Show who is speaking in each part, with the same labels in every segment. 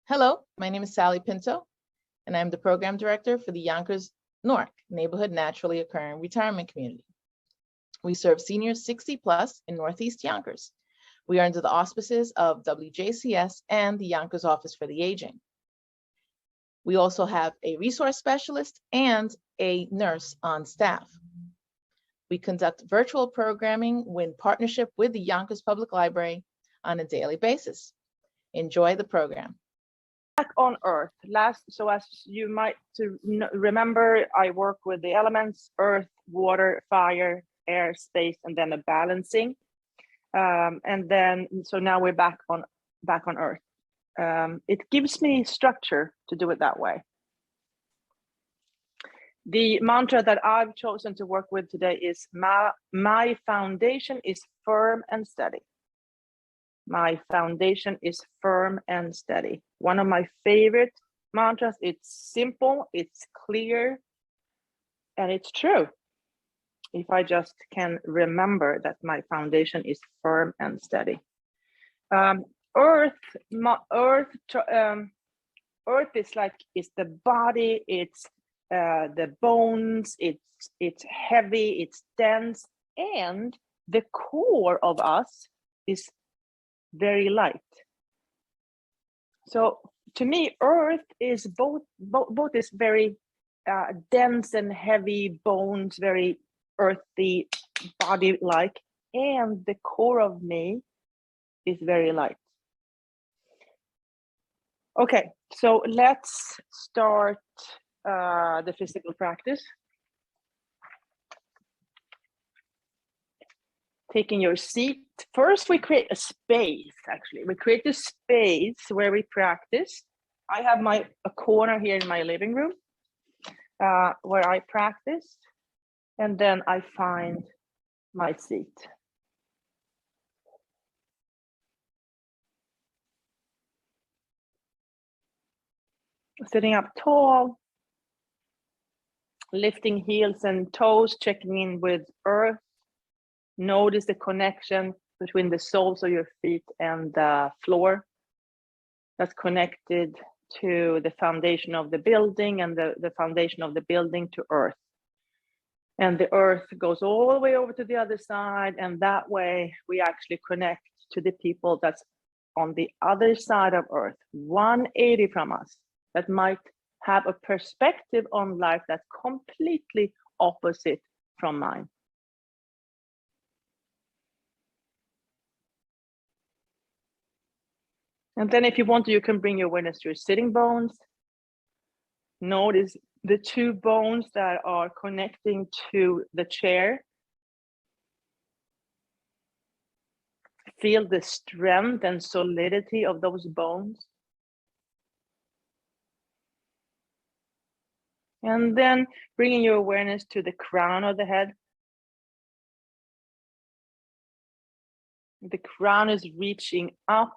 Speaker 1: Hello, my name is Sally Pinto, and I'm the Program Director for the Yonkers Newark Neighborhood Naturally Occurring Retirement Community. We serve seniors 60 plus in Northeast Yonkers. We are under the auspices of WJCS and the Yonkers Office for the Aging. We also have a resource specialist and a nurse on staff. We conduct virtual programming in partnership with the Yonkers Public Library on a daily basis. Enjoy the program.
Speaker 2: Back on Earth. So as you might remember, I work with the elements: earth, water, fire, air, space, and then a balancing. So now we're back on Earth. It gives me structure to do it that way. The mantra that I've chosen to work with today is my foundation is firm and steady. My foundation is firm and steady. One of my favorite mantras. It's simple, it's clear, and it's true. If I just can remember that my foundation is firm and steady. Earth is the body. It's the bones. It's heavy. It's dense, and the core of us is very light. So to me, Earth is both is very dense and heavy bones, very earthy, body-like, and the core of me is very light. Okay, so let's start the physical practice. Taking your seat. First, we create a space, actually. We create a space where we practice. I have a corner here in my living room where I practice, and then I find my seat. Sitting up tall, lifting heels and toes, checking in with earth. Notice the connection between the soles of your feet and the floor. That's connected to the foundation of the building, and the foundation of the building to earth. And the earth goes all the way over to the other side, and that way we actually connect to the people that's on the other side of earth, 180 from us, that might have a perspective on life that's completely opposite from mine. And then if you want to, you can bring your awareness to your sitting bones. Notice the two bones that are connecting to the chair. Feel the strength and solidity of those bones. And then bringing your awareness to the crown of the head. The crown is reaching up,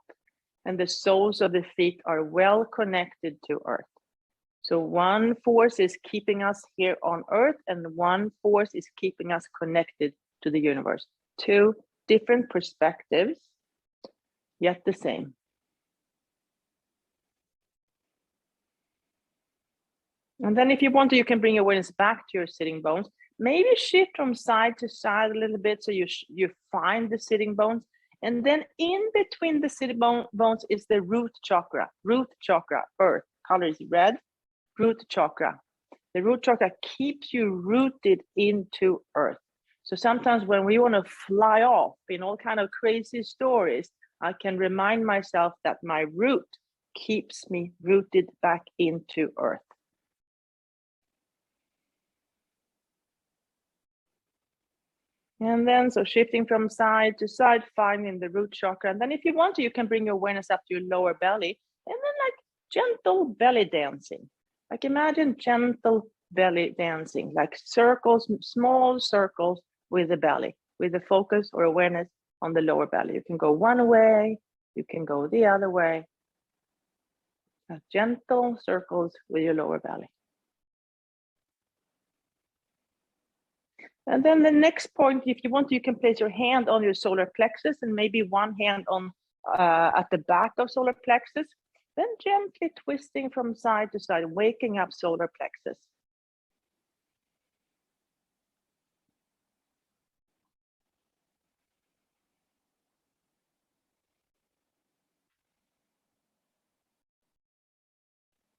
Speaker 2: and the soles of the feet are well connected to earth. So one force is keeping us here on earth, and one force is keeping us connected to the universe. Two different perspectives, yet the same. And then if you want to, you can bring awareness back to your sitting bones. Maybe shift from side to side a little bit so you find the sitting bones. And then in between the sitting bones is the root chakra. Root chakra, earth, color is red, root chakra. The root chakra keeps you rooted into earth. So sometimes when we want to fly off in all kind of crazy stories, I can remind myself that my root keeps me rooted back into earth. And then, so shifting from side to side, finding the root chakra. And then if you want to, you can bring your awareness up to your lower belly. And then like gentle belly dancing. Like imagine gentle belly dancing, like circles, small circles with the belly, with the focus or awareness on the lower belly. You can go one way, you can go the other way. Gentle circles with your lower belly. And then the next point, if you want, you can place your hand on your solar plexus and maybe one hand on at the back of solar plexus. Then gently twisting from side to side, waking up solar plexus.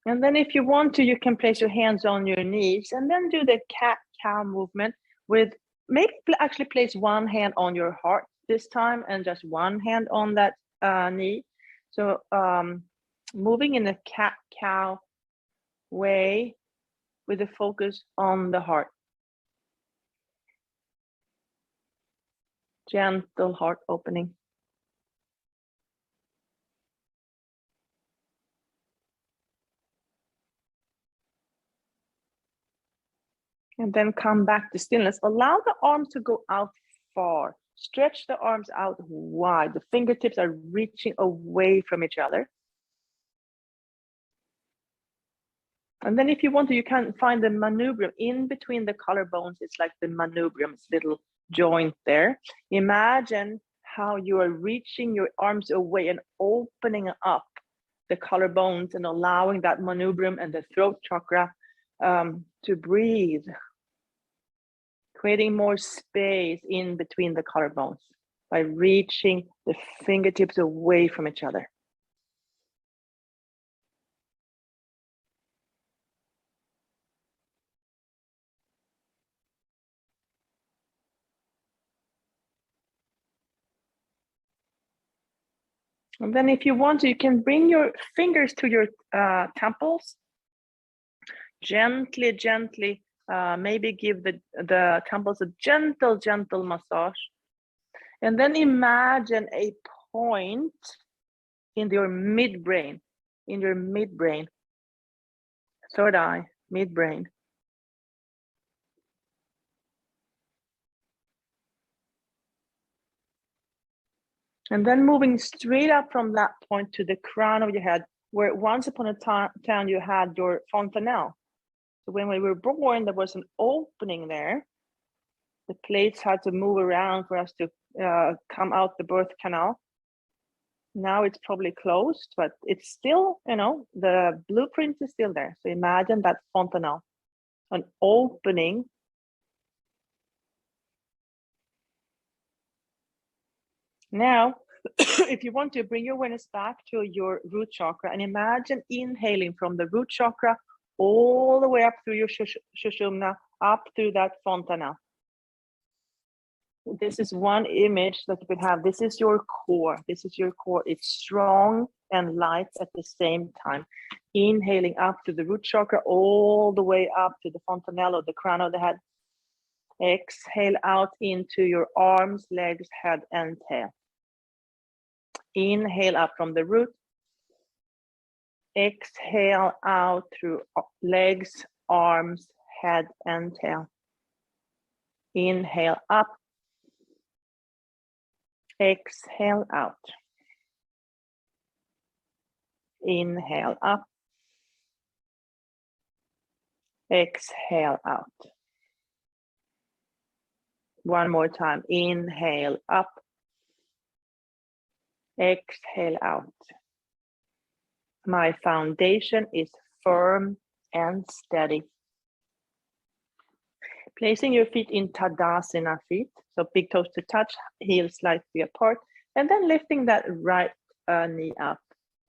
Speaker 2: And then if you want to, you can place your hands on your knees and then do the cat-cow movement with maybe actually place one hand on your heart this time and just one hand on that knee. So moving in a cat-cow way with the focus on the heart. Gentle heart opening. And then come back to stillness. Allow the arms to go out far. Stretch the arms out wide. The fingertips are reaching away from each other. And then if you want to, you can find the manubrium in between the collarbones. It's like the manubrium, it's little joint there. Imagine how you are reaching your arms away and opening up the collarbones and allowing that manubrium and the throat chakra to breathe, creating more space in between the collarbones by reaching the fingertips away from each other. And then if you want to, you can bring your fingers to your temples. Gently, gently, maybe give the temples a gentle massage. And then imagine a point in your midbrain, third eye, midbrain. And then moving straight up from that point to the crown of your head, where once upon a time you had your fontanelle. So when we were born, there was an opening there. The plates had to move around for us to come out the birth canal. Now it's probably closed, but it's still, you know, the blueprint is still there. So imagine that fontanelle, an opening. Now, if you want to bring your awareness back to your root chakra and imagine inhaling from the root chakra all the way up through your sushumna, up through that fontanelle. This is one image that you can have. This is your core. This is your core. It's strong and light at the same time. Inhaling up to the root chakra, all the way up to the fontanelle or the crown of the head. Exhale out into your arms, legs, head, and tail. Inhale up from the root. Exhale out through legs, arms, head, and tail. Inhale up. Exhale out. Inhale up. Exhale out. One more time. Inhale up. Exhale out. My foundation is firm and steady. Placing your feet in Tadasana feet, so big toes to touch, heels slightly apart, and then lifting that right knee up.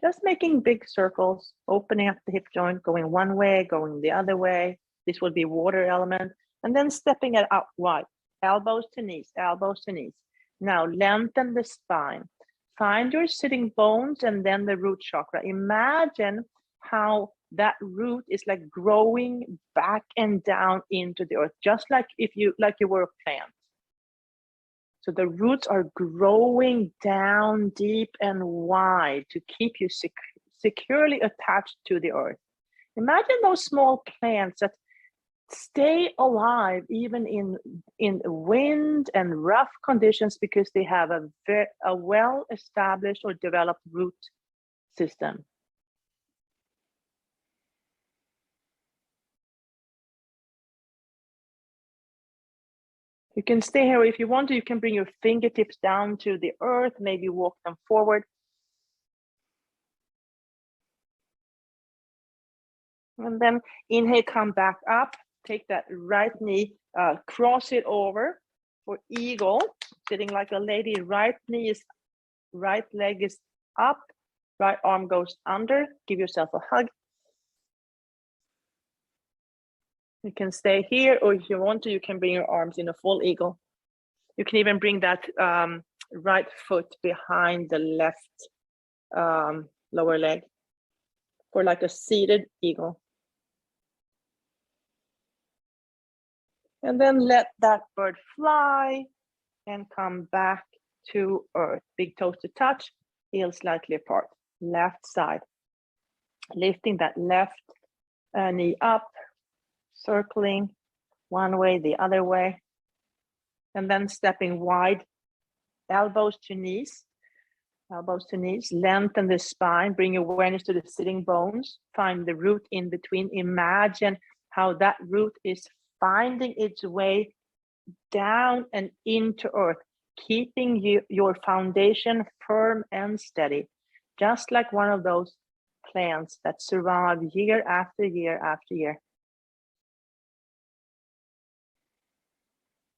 Speaker 2: Just making big circles, opening up the hip joint, going one way, going the other way. This will be water element, and then stepping it out wide, elbows to knees, elbows to knees. Now lengthen the spine. Find your sitting bones and then the root chakra. Imagine how that root is like growing back and down into the earth, just like you were a plant. So the roots are growing down deep and wide to keep you securely attached to the earth. Imagine those small plants that stay alive even in wind and rough conditions because they have a well-established or developed root system. You can stay here. If you want to, you can bring your fingertips down to the earth, maybe walk them forward. And then inhale, come back up. Take that right knee, cross it over for eagle, sitting like a lady. Right knee is, right leg is up, right arm goes under. Give yourself a hug. You can stay here, or if you want to, you can bring your arms in a full eagle. You can even bring that right foot behind the left lower leg for like a seated eagle. And then let that bird fly and come back to earth. Big toes to touch, heels slightly apart. Left side. Lifting that left knee up, circling one way, the other way. And then stepping wide, elbows to knees. Elbows to knees, lengthen the spine, bring awareness to the sitting bones. Find the root in between. Imagine how that root is finding its way down and into earth, keeping your foundation firm and steady, just like one of those plants that survive year after year after year.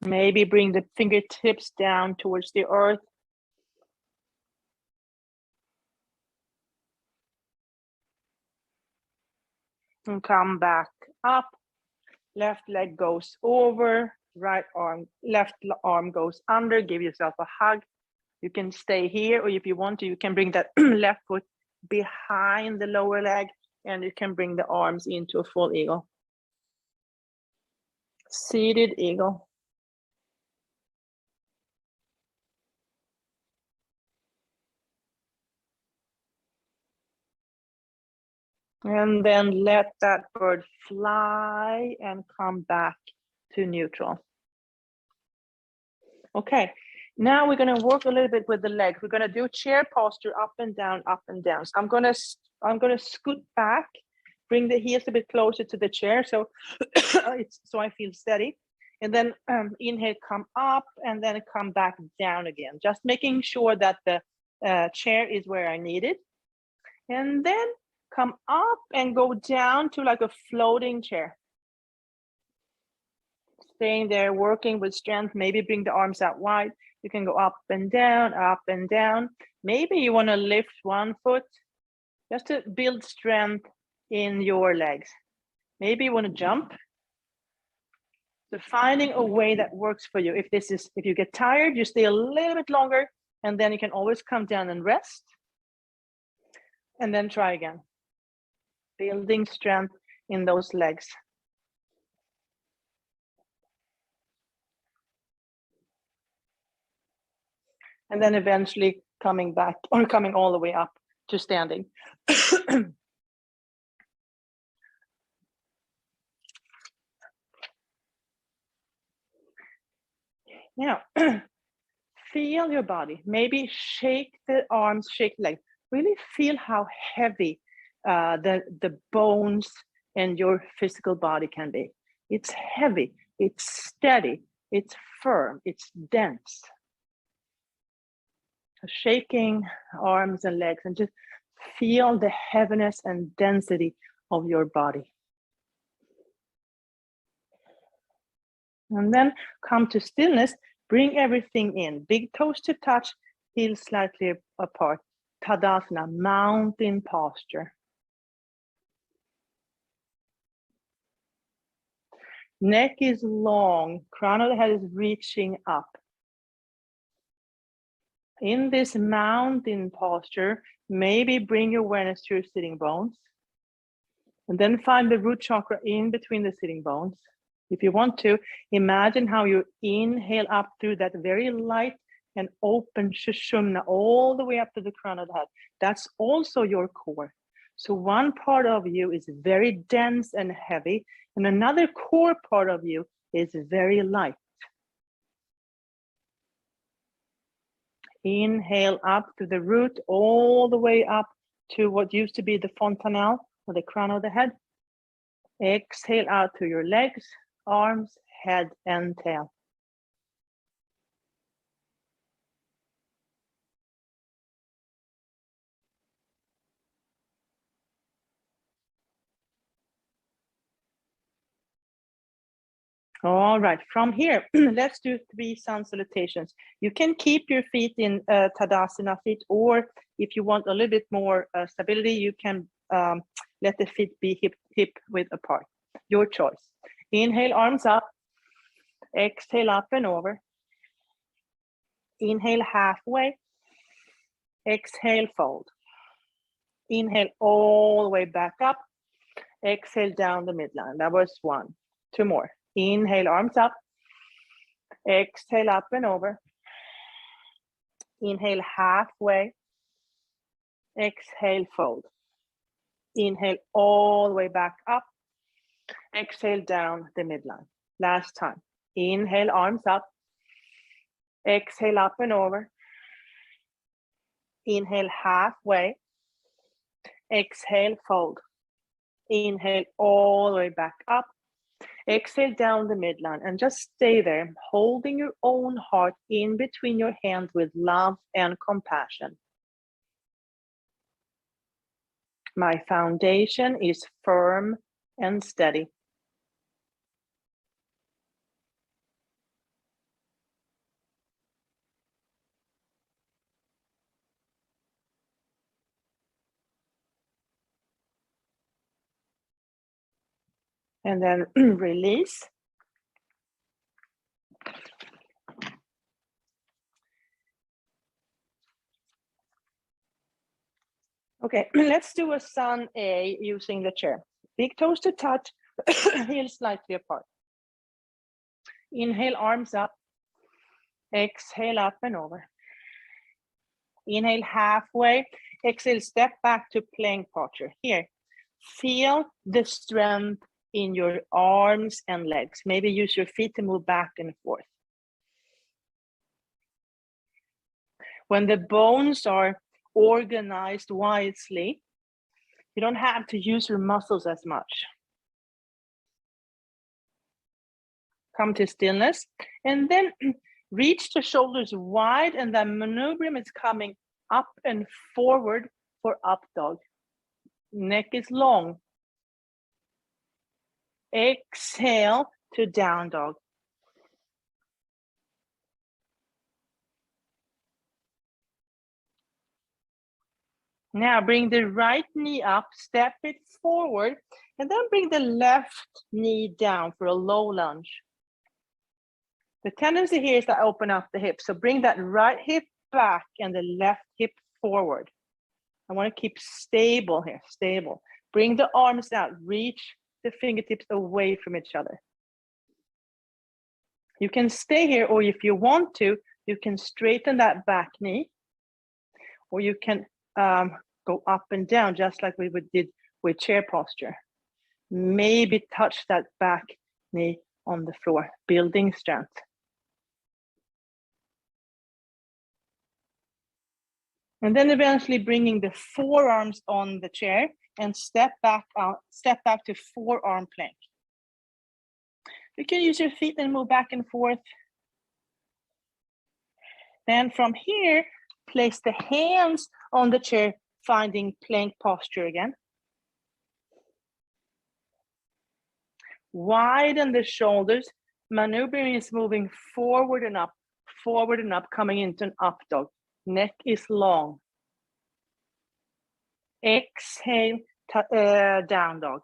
Speaker 2: Maybe bring the fingertips down towards the earth. And come back up. Left leg goes over, right arm, left arm goes under. Give yourself a hug. You can stay here, or if you want to, you can bring that left foot behind the lower leg, and you can bring the arms into a full eagle. Seated eagle. And then let that bird fly and come back to neutral. Okay, now we're going to work a little bit with the legs. We're going to do chair posture, up and down, up and down. So I'm going to scoot back, bring the heels a bit closer to the chair, so so I feel steady. And then inhale, come up, and then come back down again. Just making sure that the chair is where I need it. And then come up and go down to like a floating chair. Staying there, working with strength. Maybe bring the arms out wide. You can go up and down, up and down. Maybe you want to lift one foot just to build strength in your legs. Maybe you want to jump. So finding a way that works for you. If you get tired, you stay a little bit longer, and then you can always come down and rest. And then try again. Building strength in those legs. And then eventually coming back, or coming all the way up to standing. Now, feel your body. Maybe shake the arms, shake the legs. Really feel how heavy the bones and your physical body can be. It's heavy, it's steady, it's firm, it's dense. So shaking arms and legs, and just feel the heaviness and density of your body. And then come to stillness, bring everything in. Big toes to touch, heels slightly apart. Tadasana, mountain posture. Neck is long, crown of the head is reaching up. In this mountain posture, maybe bring your awareness to your sitting bones. And then find the root chakra in between the sitting bones. If you want to, imagine how you inhale up through that very light and open Shushumna all the way up to the crown of the head. That's also your core. So one part of you is very dense and heavy, and another core part of you is very light. Inhale up to the root, all the way up to what used to be the fontanelle, or the crown of the head. Exhale out through your legs, arms, head, and tail. All right, from here, let's do 3 sun salutations. You can keep your feet in Tadasana feet, or if you want a little bit more stability, you can let the feet be hip width apart. Your choice. Inhale, arms up. Exhale, up and over. Inhale, halfway. Exhale, fold. Inhale, all the way back up. Exhale, down the midline. That was 1. 2 more. Inhale, arms up. Exhale, up and over. Inhale, halfway. Exhale, fold. Inhale, all the way back up. Exhale, down the midline. Last time. Inhale, arms up. Exhale, up and over. Inhale, halfway. Exhale, fold. Inhale, all the way back up. Exhale, down the midline, and just stay there, holding your own heart in between your hands with love and compassion. My foundation is firm and steady. And then release. Okay, let's do a sun A using the chair. Big toes to touch, heels slightly apart. Inhale, arms up. Exhale, up and over. Inhale, halfway. Exhale, step back to plank posture. Here, feel the strength in your arms and legs. Maybe use your feet to move back and forth. When the bones are organized wisely, you don't have to use your muscles as much. Come to stillness, and then reach the shoulders wide, and the manubrium is coming up and forward for up dog. Neck is long. Exhale to down dog. Now bring the right knee up, step it forward, and then bring the left knee down for a low lunge. The tendency here is to open up the hip. So bring that right hip back and the left hip forward. I want to keep stable here, stable. Bring the arms out, reach the fingertips away from each other. You can stay here, or if you want to, you can straighten that back knee, or you can go up and down, just like we did with chair posture. Maybe touch that back knee on the floor, building strength. And then eventually bringing the forearms on the chair and step back to forearm plank. You can use your feet and move back and forth. Then from here, place the hands on the chair, finding plank posture again. Widen the shoulders. Manubrium is moving forward and up, coming into an up dog. Neck is long. Exhale, down dog.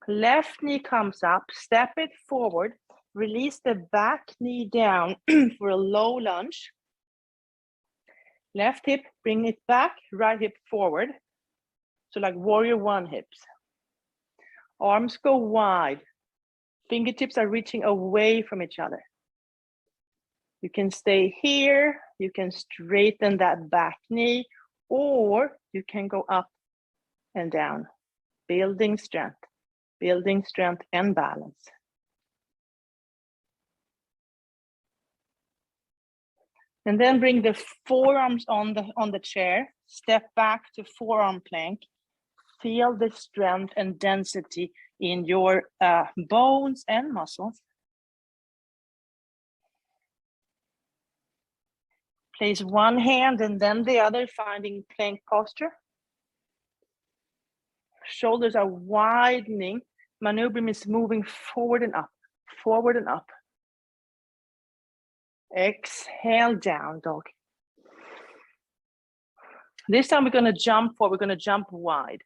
Speaker 2: Left knee comes up, step it forward, release the back knee down for a low lunge. Left hip, bring it back, right hip forward. So like warrior one hips. Arms go wide. Fingertips are reaching away from each other. You can stay here, you can straighten that back knee, or you can go up and down, building strength and balance. And then bring the forearms on the chair, step back to forearm plank. Feel the strength and density in your bones and muscles. Place one hand and then the other, finding plank posture. Shoulders are widening. Manubrium is moving forward and up, forward and up. Exhale, down dog. This time we're going to jump forward. We're going to jump wide.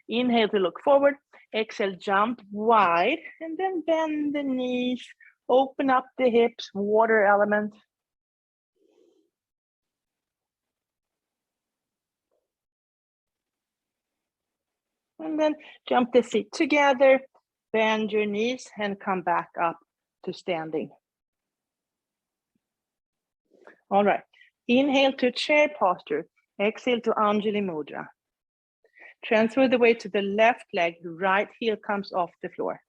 Speaker 2: Inhale to look forward. Exhale, jump wide. And then bend the knees. Open up the hips, water element. And then jump the feet together. Bend your knees and come back up to standing. All right. Inhale to chair posture. Exhale to Anjali Mudra. Transfer the weight to the left leg. Right heel comes off the floor.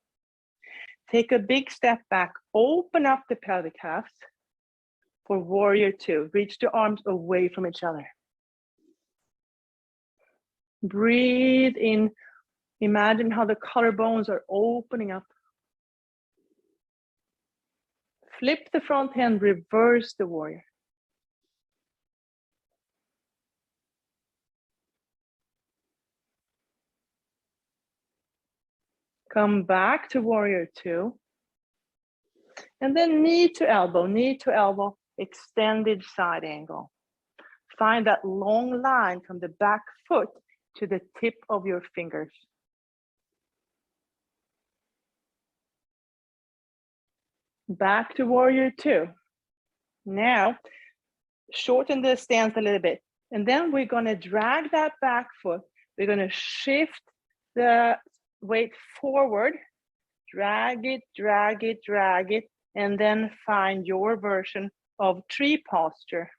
Speaker 2: Take a big step back. Open up the pelvic halves for warrior two. Reach the arms away from each other. Breathe in. Imagine how the collarbones are opening up. Flip the front hand. Reverse the warrior. Come back to warrior two. And then knee to elbow, extended side angle. Find that long line from the back foot to the tip of your fingers. Back to warrior two. Now, shorten the stance a little bit. And then we're going to drag that back foot. We're going to shift the weight forward. Drag it, drag it, drag it. And then find your version of tree posture.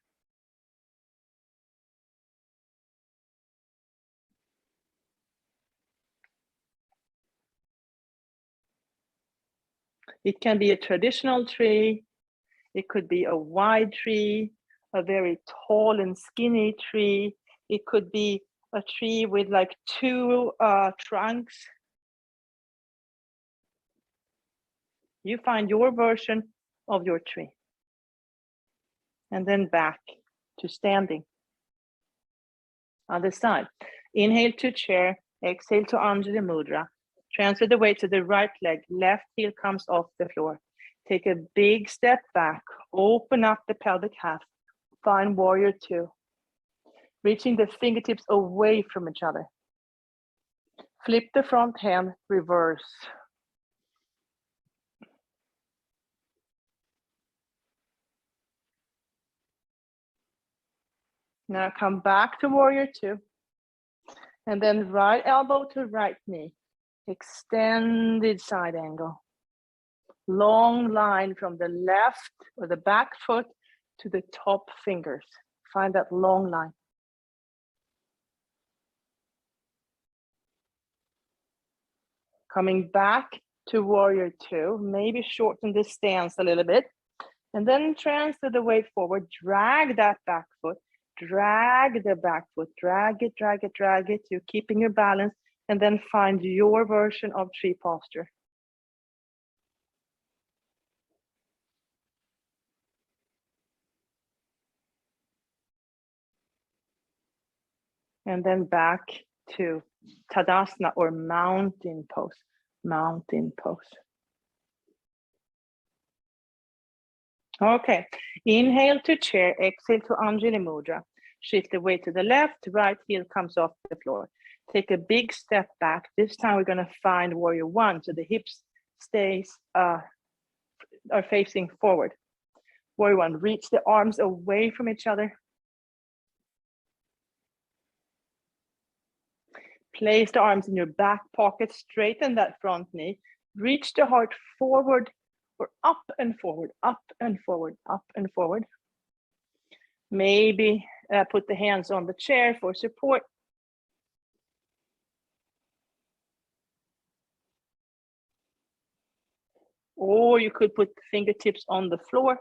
Speaker 2: It can be a traditional tree. It could be a wide tree, a very tall and skinny tree. It could be a tree with like two trunks. You find your version of your tree. And then back to standing. Other side. Inhale to chair. Exhale to Anjali Mudra. Transfer the weight to the right leg. Left heel comes off the floor. Take a big step back. Open up the pelvic half. Find warrior two. Reaching the fingertips away from each other. Flip the front hand. Reverse. Now come back to warrior two. And then right elbow to right knee. Extended side angle. Long line from the left or the back foot to the top fingers. Find that long line. Coming back to warrior two. Maybe shorten the stance a little bit. And then transfer the weight forward. Drag that back foot. Drag the back foot. Drag it, drag it, drag it. You're keeping your balance. And then find your version of tree posture. And then back to Tadasana or mountain pose. Mountain pose. Okay, inhale to chair, exhale to Anjali Mudra. Shift the weight to the left, right heel comes off the floor. Take a big step back. This time we're gonna find warrior one, so the hips are facing forward. Warrior one, reach the arms away from each other. Place the arms in your back pocket, straighten that front knee. Reach the heart forward or up and forward, up and forward, up and forward. Maybe put the hands on the chair for support. Or you could put the fingertips on the floor.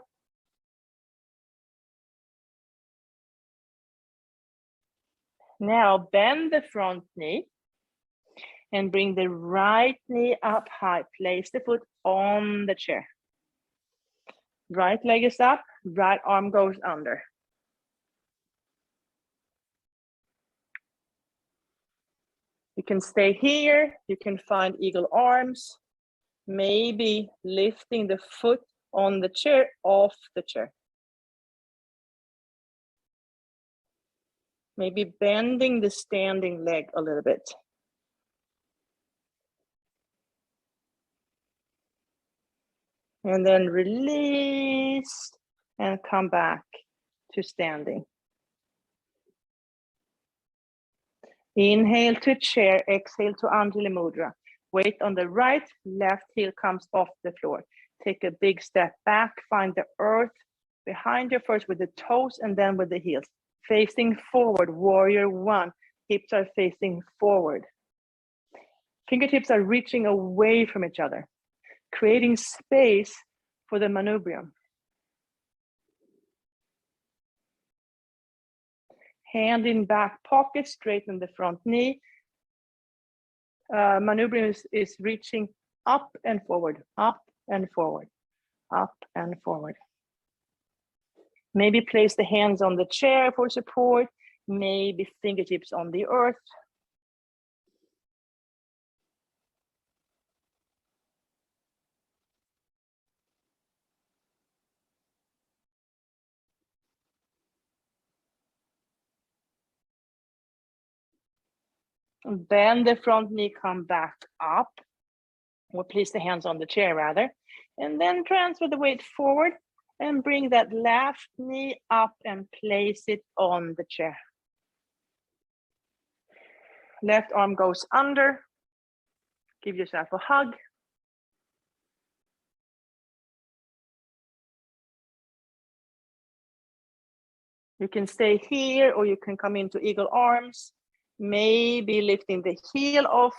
Speaker 2: Now bend the front knee and bring the right knee up high. Place the foot on the chair. Right leg is up, right arm goes under. You can stay here. You can find eagle arms, maybe lifting the foot on the chair, off the chair. Maybe bending the standing leg a little bit. And then release and come back to standing. Inhale to chair, exhale to Anjali Mudra. Weight on the right, left heel comes off the floor. Take a big step back, find the earth behind you first with the toes and then with the heels. Facing forward, warrior one. Hips are facing forward. Fingertips are reaching away from each other, creating space for the manubrium. Hand in back pocket, straighten the front knee. Manubrium is reaching up and forward, up and forward, up and forward. Maybe place the hands on the chair for support, maybe fingertips on the earth. Bend the front knee, come back up, or place the hands on the chair rather, and then transfer the weight forward and bring that left knee up and place it on the chair. Left arm goes under, give yourself a hug. You can stay here or you can come into eagle arms. Maybe lifting the heel of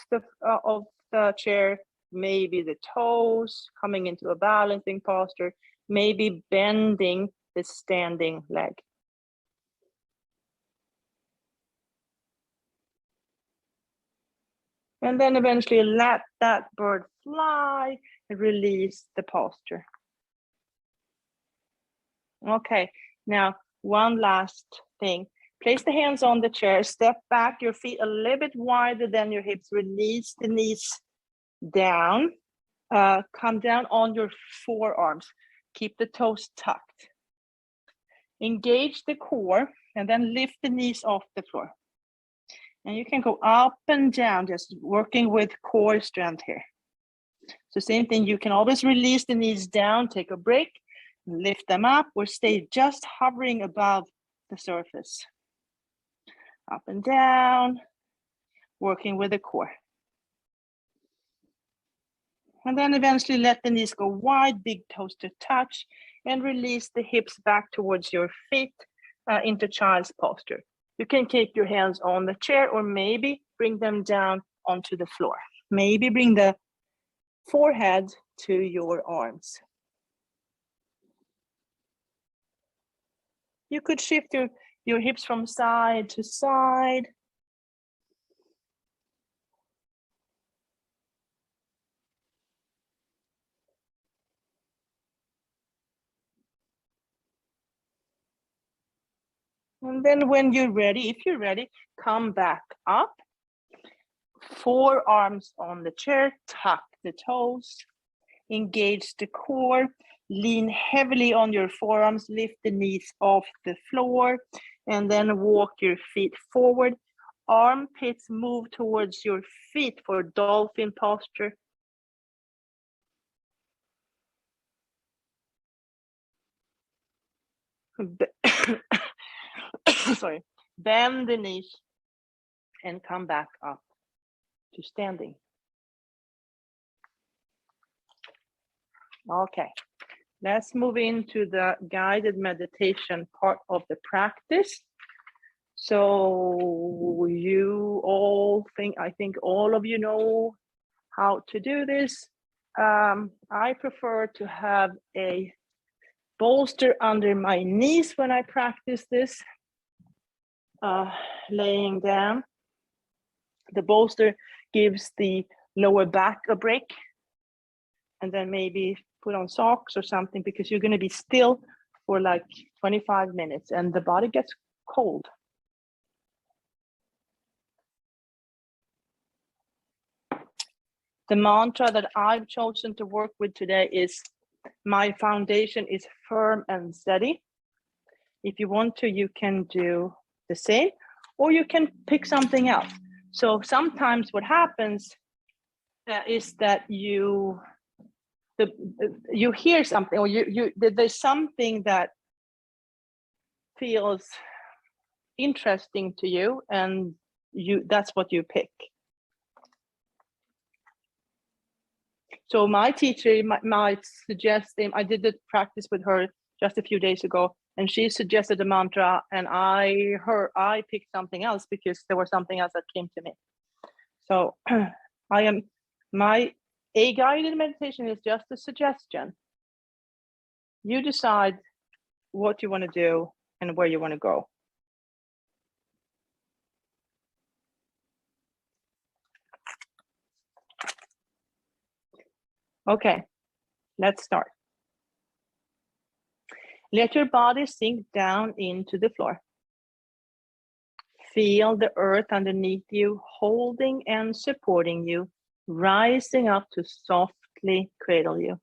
Speaker 2: the chair, maybe the toes, coming into a balancing posture, maybe bending the standing leg. And then eventually let that bird fly and release the posture. Okay, now one last thing. Place the hands on the chair, step back, your feet a little bit wider than your hips, release the knees down, come down on your forearms, keep the toes tucked. Engage the core and then lift the knees off the floor. And you can go up and down, just working with core strength here. So same thing, you can always release the knees down, take a break, lift them up, or stay just hovering above the surface. Up and down, working with the core. And then eventually let the knees go wide, big toes to touch, and release the hips back towards your feet into child's posture. You can keep your hands on the chair or maybe bring them down onto the floor. Maybe bring the forehead to your arms. You could shift your hips from side to side. And then when you're ready, if you're ready, come back up. Forearms on the chair, tuck the toes, engage the core, lean heavily on your forearms, lift the knees off the floor, and then walk your feet forward. Armpits move towards your feet for dolphin posture. Sorry, bend the knees and come back up to standing. Okay, let's move into the guided meditation part of the practice. So you all I think all of you know how to do this. I prefer to have a bolster under my knees when I practice this, laying down. The bolster gives the lower back a break, and then maybe put on socks or something, because you're going to be still for like 25 minutes and the body gets cold. The mantra that I've chosen to work with today is, my foundation is firm and steady. If you want to, you can do the same, or you can pick something else. So sometimes what happens is that you hear something, or there's something that feels interesting to you, and that's what you pick. So my teacher might suggest, I did the practice with her just a few days ago, and she suggested a mantra, and I picked something else because there was something else that came to me. So my guided meditation is just a suggestion. You decide what you want to do and where you want to go. Okay, let's start. Let your body sink down into the floor. Feel the earth underneath you, holding and supporting you, rising up to softly cradle you.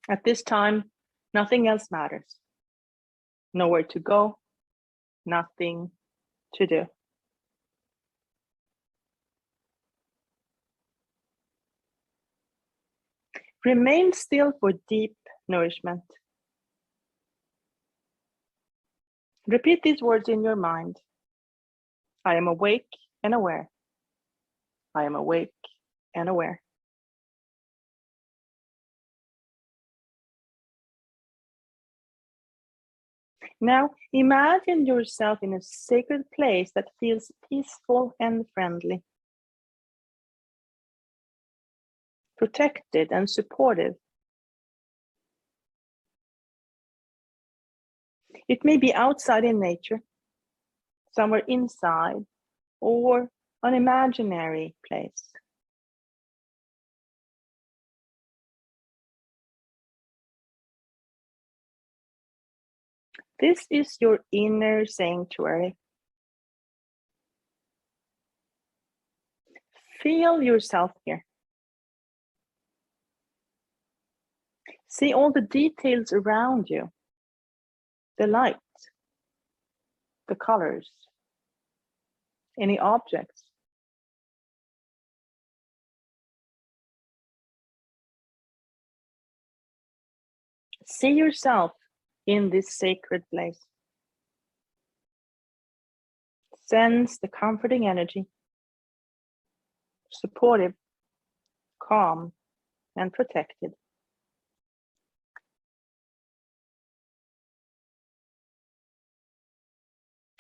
Speaker 2: At this time, nothing else matters. Nowhere to go, nothing to do. Remain still for deep nourishment. Repeat these words in your mind. I am awake and aware. I am awake and aware. Now imagine yourself in a sacred place that feels peaceful and friendly, protected and supportive. It may be outside in nature, somewhere inside, or an imaginary place. This is your inner sanctuary. Feel yourself here. See all the details around you, the light, the colors, any objects. See yourself in this sacred place. Sense the comforting energy, supportive, calm, and protected.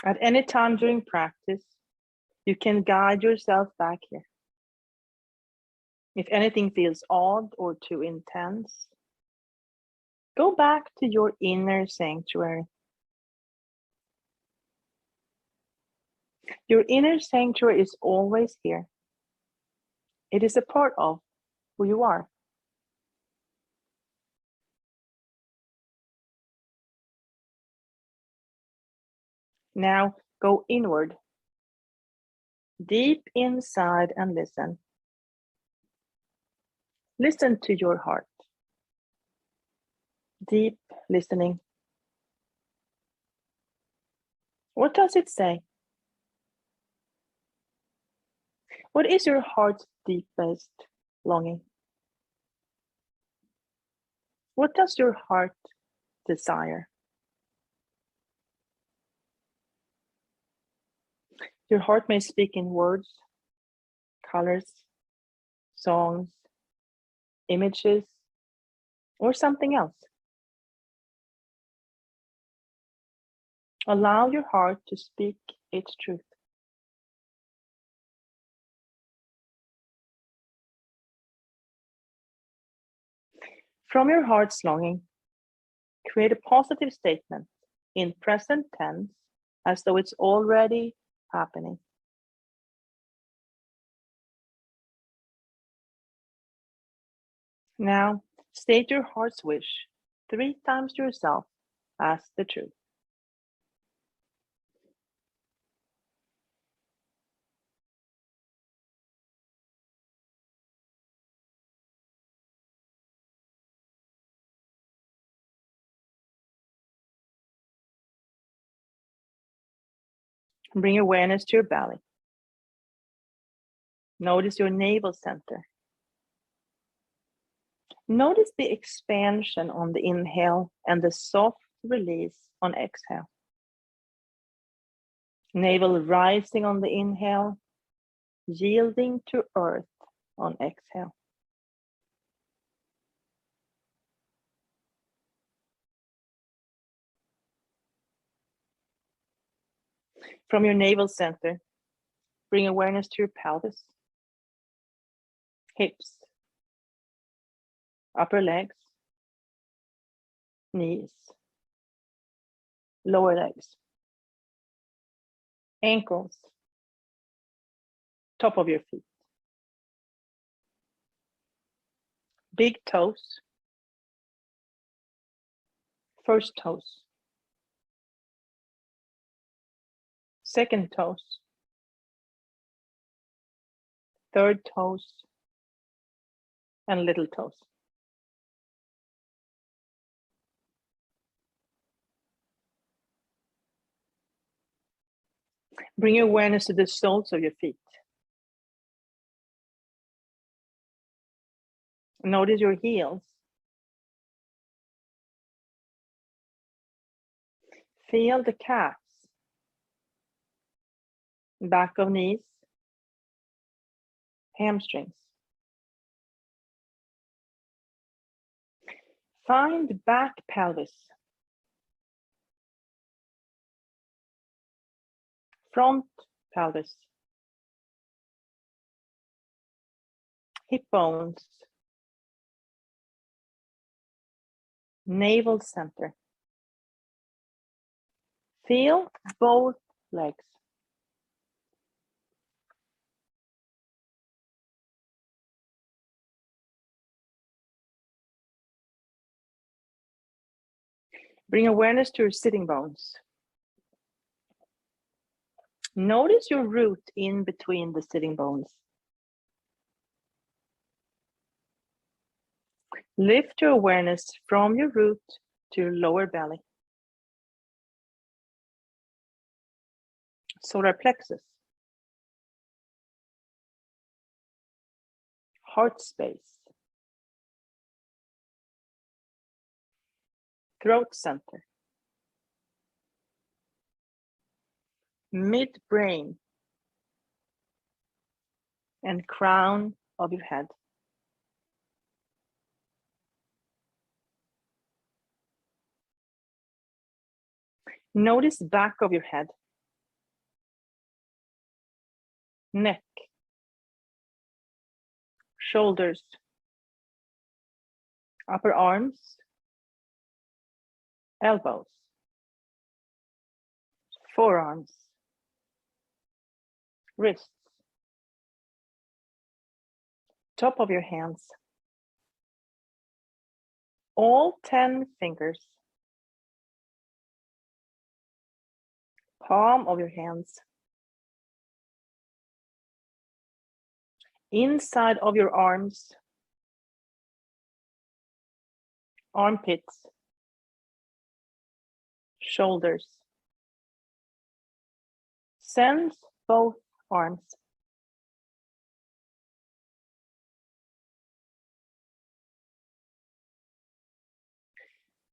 Speaker 2: At any time during practice, you can guide yourself back here. If anything feels odd or too intense, go back to your inner sanctuary. Your inner sanctuary is always here. It is a part of who you are. Now go inward, deep inside, and listen. Listen to your heart. Deep listening. What does it say? What is your heart's deepest longing? What does your heart desire? Your heart may speak in words, colors, songs, images, or something else. Allow your heart to speak its truth. From your heart's longing, create a positive statement in present tense as though it's already happening. Now, state your heart's wish 3 times to yourself as the truth. Bring awareness to your belly. Notice your navel center. Notice the expansion on the inhale and the soft release on exhale. Navel rising on the inhale, yielding to earth on exhale. From your navel center, bring awareness to your pelvis, hips, upper legs, knees, lower legs, ankles, top of your feet, big toes, first toes, second toes, third toes, and little toes. Bring your awareness to the soles of your feet. Notice your heels. Feel the calves, back of knees, hamstrings. Find back pelvis, front pelvis, hip bones, navel center. Feel both legs. Bring awareness to your sitting bones. Notice your root in between the sitting bones. Lift your awareness from your root to your lower belly. Solar plexus. Heart space. Throat center. Midbrain. And crown of your head. Notice back of your head. Neck. Shoulders. Upper arms. Elbows. Forearms. Wrists. Top of your hands. All 10 fingers. Palm of your hands. Inside of your arms. Armpits. Shoulders. Send both arms.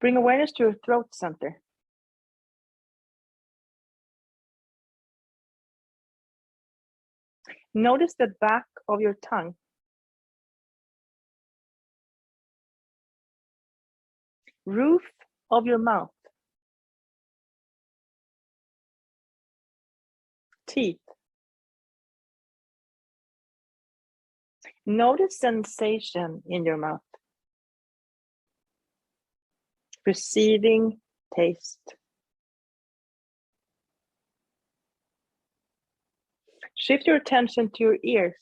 Speaker 2: Bring awareness to your throat center. Notice the back of your tongue. Roof of your mouth. Teeth. Notice sensation in your mouth. Receiving taste. Shift your attention to your ears.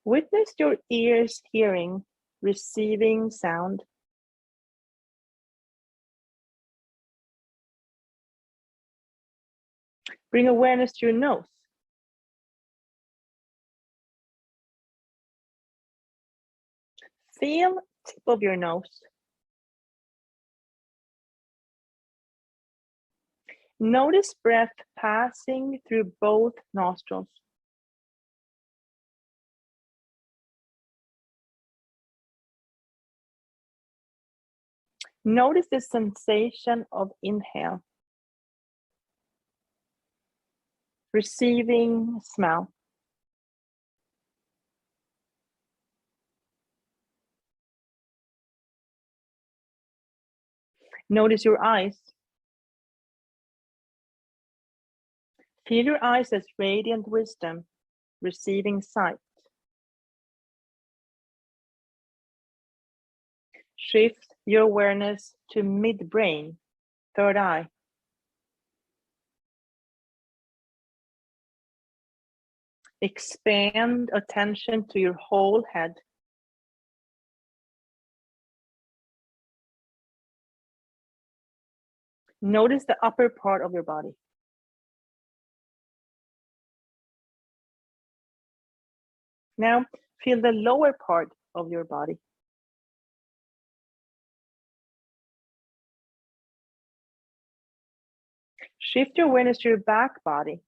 Speaker 2: Witness your ears hearing, receiving sound. Bring awareness to your nose. Feel tip of your nose. Notice breath passing through both nostrils. Notice the sensation of inhale. Receiving smell. Notice your eyes. Feel your eyes as radiant wisdom, receiving sight. Shift your awareness to midbrain, third eye. Expand attention to your whole head. Notice the upper part of your body. Now, feel the lower part of your body. Shift your awareness to your back body,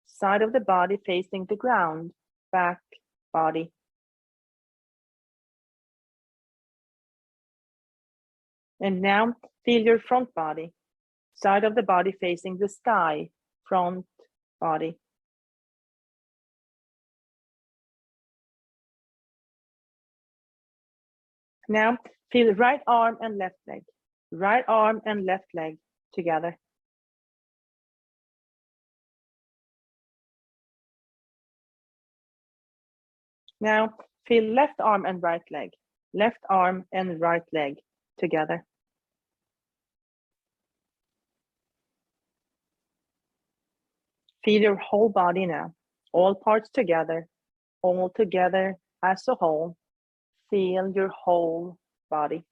Speaker 2: side of the body facing the ground, back body. And now, feel your front body, side of the body facing the sky, front body. Now, feel right arm and left leg together. Now, feel left arm and right leg together. Feel your whole body now, all parts together, all together as a whole. Feel your whole body.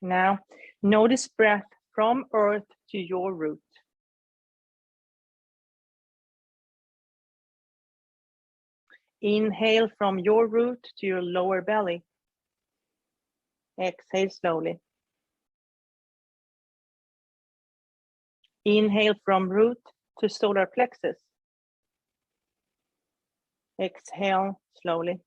Speaker 2: Now, notice breath from earth to your root. Inhale from your root to your lower belly. Exhale slowly. Inhale from root to solar plexus. Exhale slowly.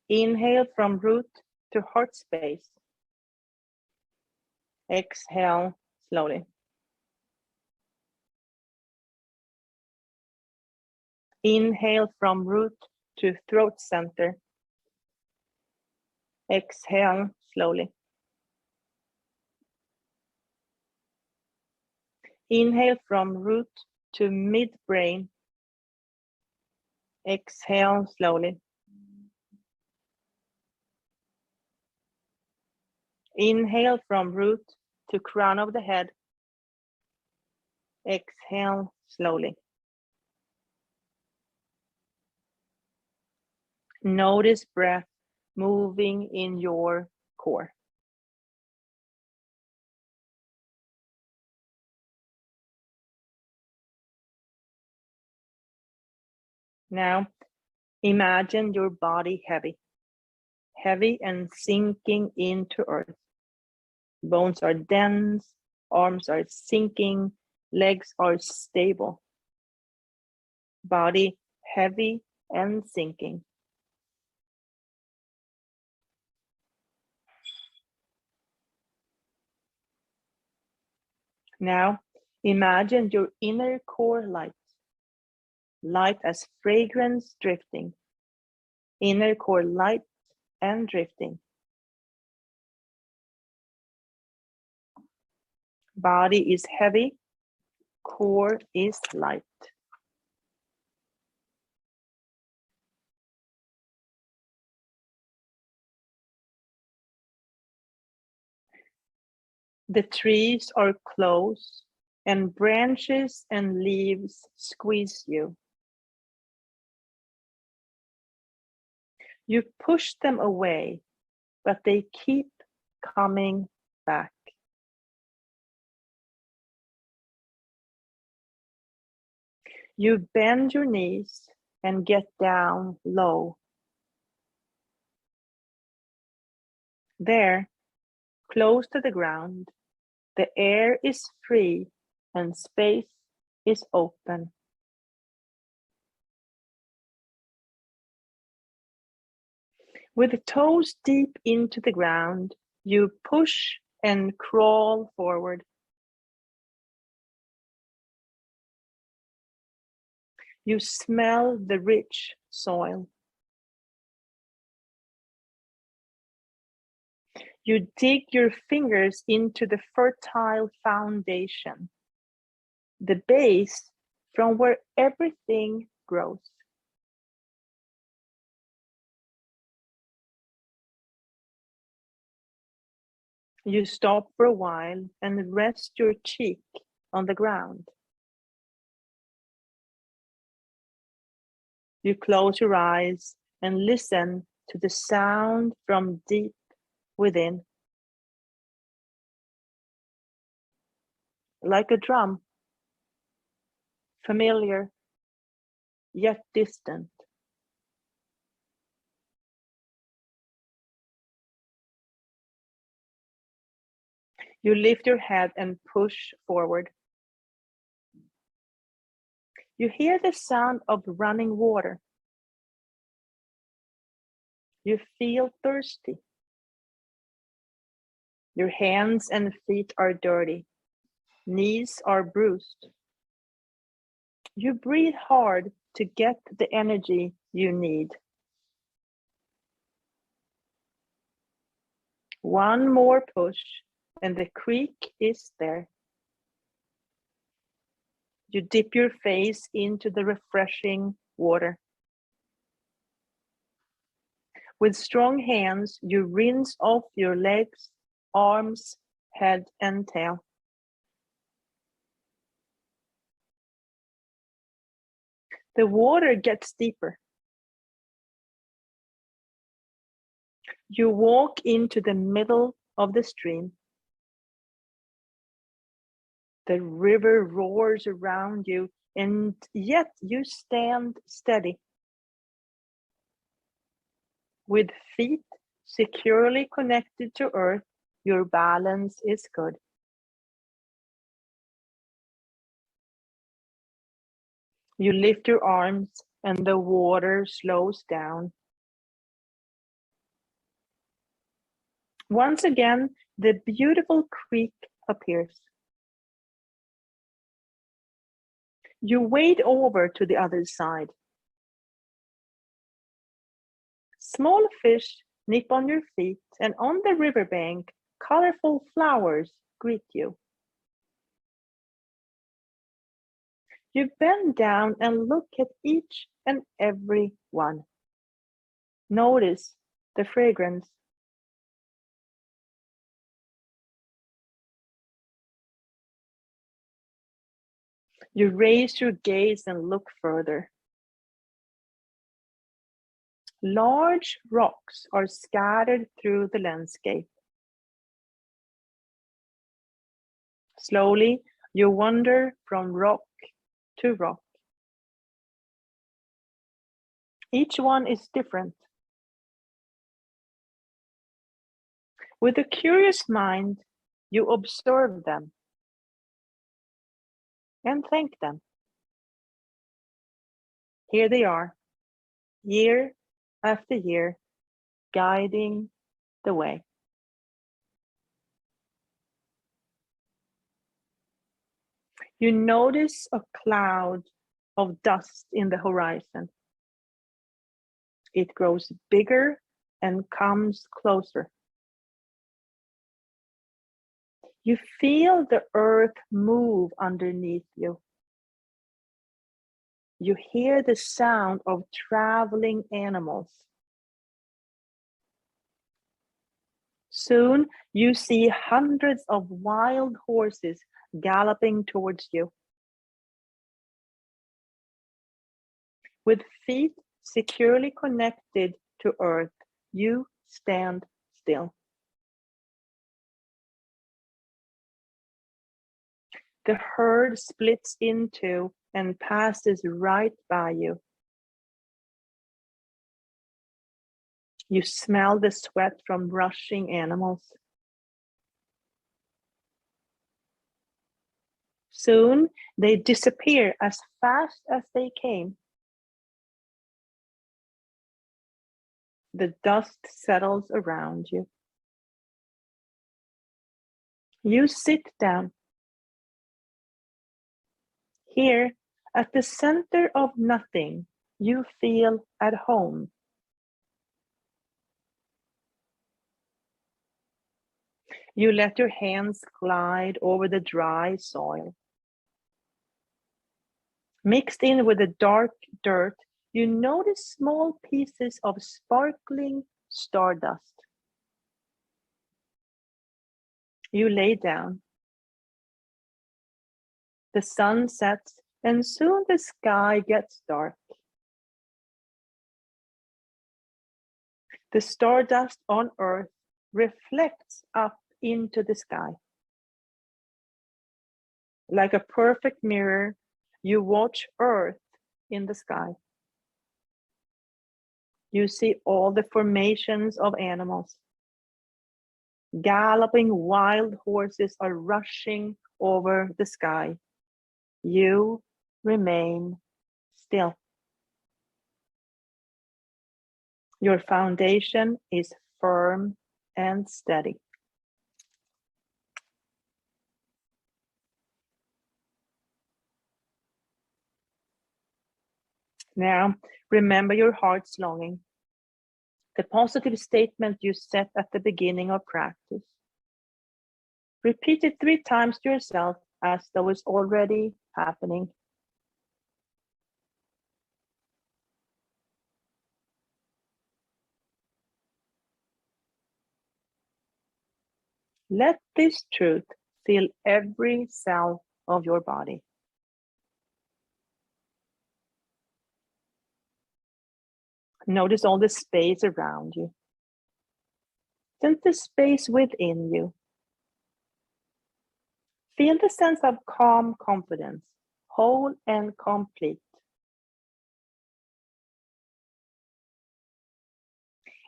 Speaker 2: Inhale from root to heart space. Exhale slowly. Inhale from root to throat center. Exhale slowly. Inhale from root to midbrain. Exhale slowly. Inhale from root to crown of the head. Exhale slowly. Notice breath moving in your core. Now, imagine your body heavy and sinking into earth. Bones are dense, arms are sinking, legs are stable. Body heavy and sinking. Now, imagine your inner core light. Light as fragrance drifting. Inner core light and drifting. Body is heavy, core is light. The trees are close, and branches and leaves squeeze you. You push them away, but they keep coming back. You bend your knees and get down low. There, close to the ground, the air is free and space is open. With the toes deep into the ground, you push and crawl forward. You smell the rich soil. You dig your fingers into the fertile foundation, the base from where everything grows. You stop for a while and rest your cheek on the ground. You close your eyes and listen to the sound from deep within. Like a drum, familiar yet distant. You lift your head and push forward. You hear the sound of running water. You feel thirsty. Your hands and feet are dirty. Knees are bruised. You breathe hard to get the energy you need. One more push and the creek is there. You dip your face into the refreshing water. With strong hands, you rinse off your legs, arms, head, and tail. The water gets deeper. You walk into the middle of the stream. The river roars around you, and yet you stand steady. With feet securely connected to earth, your balance is good. You lift your arms and the water slows down. Once again, the beautiful creek appears. You wade over to the other side. Small fish nip on your feet, and on the riverbank, colorful flowers greet you. You bend down and look at each and every one. Notice the fragrance. You raise your gaze and look further. Large rocks are scattered through the landscape. Slowly, you wander from rock to rock. Each one is different. With a curious mind, you observe them and thank them. Here they are, year after year, guiding the way. You notice a cloud of dust in the horizon. It grows bigger and comes closer. You feel the earth move underneath you. You hear the sound of traveling animals. Soon you see hundreds of wild horses galloping towards you. With feet securely connected to earth, you stand still. The herd splits into and passes right by you. You smell the sweat from rushing animals. Soon they disappear as fast as they came. The dust settles around you. You sit down. Here, at the center of nothing, you feel at home. You let your hands glide over the dry soil. Mixed in with the dark dirt, you notice small pieces of sparkling stardust. You lay down. The sun sets, and soon the sky gets dark. The stardust on Earth reflects up into the sky. Like a perfect mirror, you watch Earth in the sky. You see all the formations of animals. Galloping wild horses are rushing over the sky. You remain still. Your foundation is firm and steady. Now, remember your heart's longing, the positive statement you set at the beginning of practice. Repeat it 3 times to yourself as though it's already happening. Let this truth fill every cell of your body. Notice all the space around you. Sense the space within you. Feel the sense of calm confidence, whole and complete.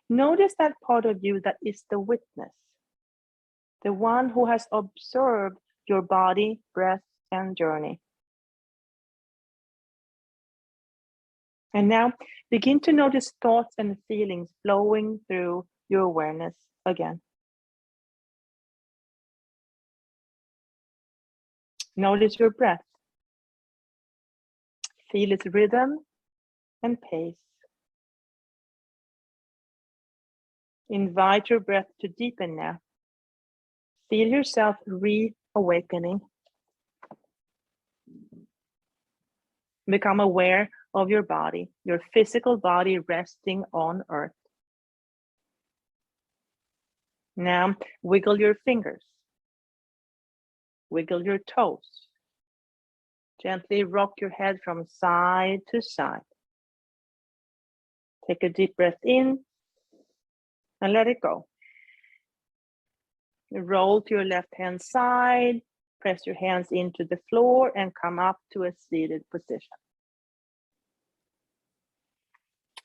Speaker 2: Notice that part of you that is the witness, the one who has observed your body, breath, and journey. And now begin to notice thoughts and feelings flowing through your awareness again. Notice your breath. Feel its rhythm and pace. Invite your breath to deepen now. Feel yourself reawakening. Become aware of your body, your physical body resting on earth. Now, wiggle your fingers. Wiggle your toes. Gently rock your head from side to side. Take a deep breath in and let it go. Roll to your left-hand side. Press your hands into the floor and come up to a seated position.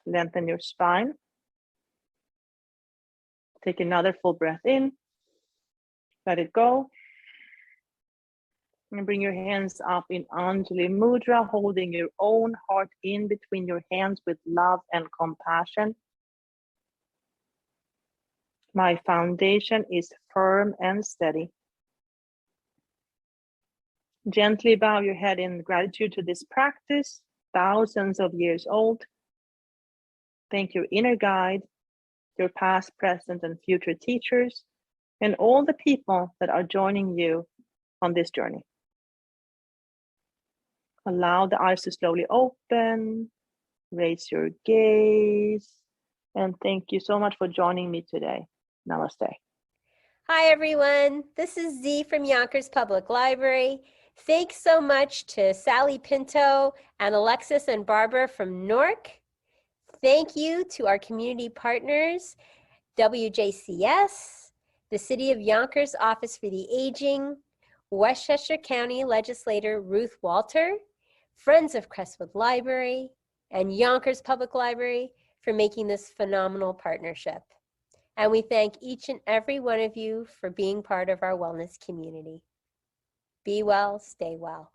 Speaker 2: Lengthen your spine. Take another full breath in. Let it go. And bring your hands up in Anjali Mudra, holding your own heart in between your hands with love and compassion. My foundation is firm and steady. Gently bow your head in gratitude to this practice, thousands of years old. Thank your inner guide, your past, present, and future teachers, and all the people that are joining you on this journey. Allow the eyes to slowly open, raise your gaze, and thank you so much for joining me today. Namaste.
Speaker 3: Hi, everyone. This is Z from Yonkers Public Library. Thanks so much to Sally Pinto and Alexis and Barbara from Newark. Thank you to our community partners, WJCS, the City of Yonkers Office for the Aging, Westchester County Legislator Ruth Walter, Friends of Crestwood Library, and Yonkers Public Library for making this phenomenal partnership. And we thank each and every one of you for being part of our wellness community. Be well, stay well.